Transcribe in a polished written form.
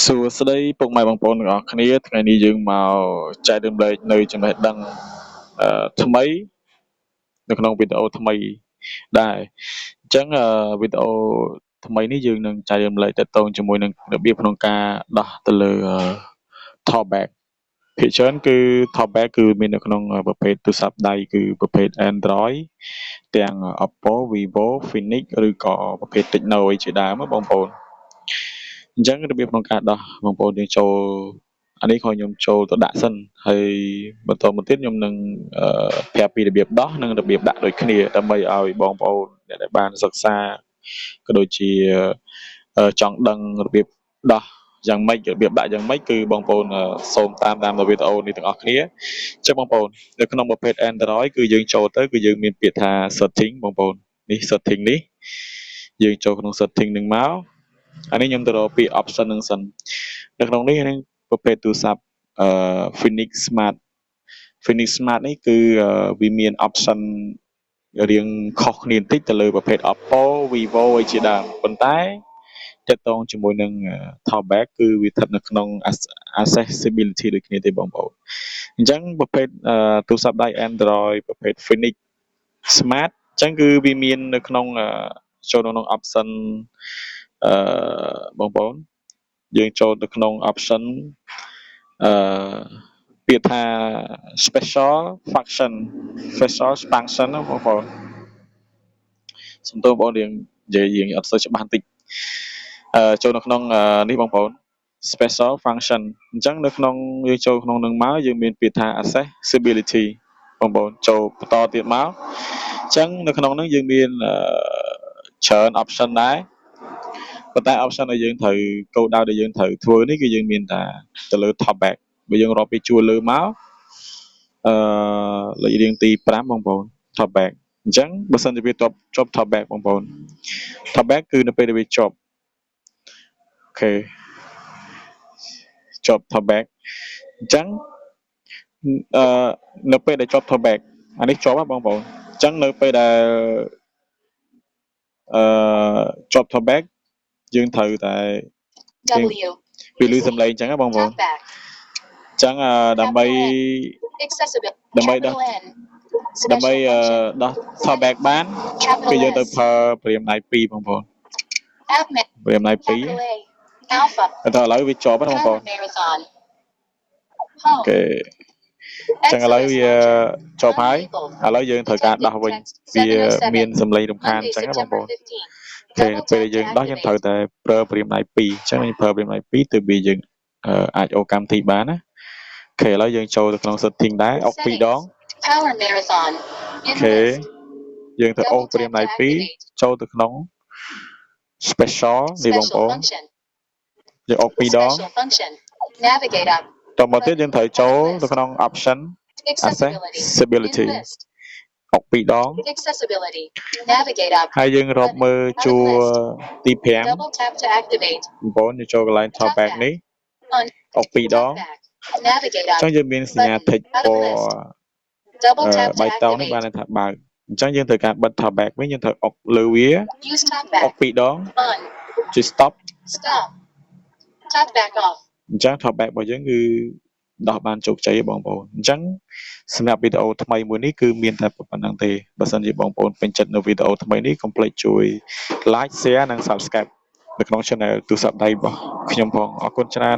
សួស្តីពុកម៉ែបងប្អូនទាំងអស់គ្នាថ្ងៃនេះយើងមកចែករំលែកនៅចំណេះដឹងថ្មីនៅក្នុងវីដេអូថ្មីដែរអញ្ចឹងវីដេអូថ្មីនេះយើងនឹងចែករំលែកទាក់ទងជាមួយនឹងរបៀបក្នុងការដោះទៅលើ Talkback ភាគច្រើនគឺ Talkback គឺមាននៅក្នុងប្រភេទទូរស័ព្ទដៃគឺប្រភេទ Android ទាំង Oppo Vivo Phoenix ឬក៏ប្រភេទ Tecno អីជាដើមណាបងប្អូនអញ្ចឹងរបៀបក្នុងការដោះបងប្អូនយើងចូលអានេះខ្ញុំចូលទៅដាក់សិនហើយបន្តមកទៀតខ្ញុំនឹងប្រាប់ពីរបៀបដោះនិងរបៀបដាក់ដូចគ្នាដើម្បីឲ្យបងប្អូនអ្នកដែលបានសិក្សាក៏ដូចជាចង់ដឹងរបៀបដោះយ៉ាងម៉េចរបៀបដាក់យ៉ាងម៉េចគឺបងប្អូនសូមតាមនៅវីដេអូនេះទាំងអស់គ្នាចឹងបងប្អូននៅក្នុងប្រភេទ Android គឺយើងចូលទៅគឺយើងមានពាក្យថា setting បងប្អូននេះ setting នេះយើងចូលក្នុង setting នឹងមកអានេះខ្ញុំទៅរកពី option នឹងសិននៅក្នុងនេះនឹងប្រភេទទូរស័ព្ទPhoenix Smart នេះគឺវាមាន option រៀងខុសគ្នាបន្តិចទៅលើប្រភេទ Oppo Vivo អីជាដើមប៉ុន្តែទាក់ទងជាមួយនឹង Talkback គឺវាស្ថិតនៅក្នុង accessibility ដូចគ្នាទេបងប្អូនអញ្ចឹងប្រភេទទូរស័ព្ទដៃ Android ប្រភេទ Phoenix Smart អញ្ចឹងគឺវាមាននៅក្នុងចូលនៅក្នុង option បងប្អូនយើងចូលទៅក្នុង option ពាក្យថា special function ណាបងប្អូនសំទោសបងប្អូនយើងនិយាយយើងអត់សូវច្បាស់បន្តិចចូលនៅក្នុងនេះបងប្អូន special function អញ្ចឹងនៅក្នុងយើងចូលក្នុងនឹងមកយើងមានពាក្យថា accessibility បងប្អូនចូលបន្តទៀតមកអញ្ចឹងនៅក្នុងនឹងយើងមានច្រើន option ដែរប៉ុន្តែ option ដែលយើងត្រូវគោលដៅដែលយើងត្រូវធ្វើនេះគឺយើងមានតែទៅលើ Talkback បើយើងរាប់ពីជួរលើមកលេខរៀងទី5បងប្អូន Talkback អញ្ចឹងបើសិនជាវាជាប់ Talkback បងប្អូន Talkback គឺនៅពេលដែលវាជាប់អូខេជាប់ Talkback អញ្ចឹងនៅពេលដែលជាប់ Talkback អានេះជាប់ហ៎បងប្អូនអញ្ចឹងនៅពេលដែលជាប់ Talkback យើងត្រូវតែវាលឺសំឡេងអញ្ចឹងណាបងប្អូនអញ្ចឹងដើម្បីដោះ Talkback បានគឺយើងទៅប្រើព្រាមដៃ2បងប្អូនព្រាមដៃ2តែឥឡូវវាជាប់ណាបងប្អូនអូខេអញ្ចឹងឥឡូវវាជាប់ហើយឥឡូវយើងត្រូវការដោះវិញវាមានសំឡេងរំខានអញ្ចឹងណាបងប្អូនអូខេពេលយើងដោះយើងត្រូវតែប្រើព្រាមដៃ2អញ្ចឹងយើងប្រើព្រាមដៃ2ទើបវាយើងអាចអូកម្មវិធីបានណាអូខេឥឡូវយើងចូលទៅក្នុង setting ដែរអុក2ដងអូខេយើងទៅអូសព្រាមដៃ2ចូលទៅក្នុង special នេះបងប្អូនយើងអុក2ដងតមកទៀតយើងត្រូវចូលទៅក្នុង option accessibility អុក2ដងហើយយើងរាប់មើលជួរទី5បងប្អូនយើងចូលកន្លែង Talkback នេះអុក2ដងអញ្ចឹងយើងមានសញ្ញា tick ពណ៌បៃតងនេះបានថាបើកអញ្ចឹងយើងត្រូវការបិទ Talkback វិញយើងត្រូវអុកលើវាអុក2ដងជួយ stop Talkback off អញ្ចឹង Talkback របស់យើងគឺដោះបានជោគជ័យបងប្អូនអញ្ចឹងសម្រាប់វីដេអូថ្មីមួយនេះគឺមានតែប៉ុណ្្នឹងទេបើសិនជាបងប្អូនពេញចិត្តនៅវីដេអូថ្មីនេះកុំភ្លេចជួយ like share និង subscribe នៅក្នុង channel ទូរស័ព្ទដៃរបស់ខ្ញុំផងអរគុណច្រើន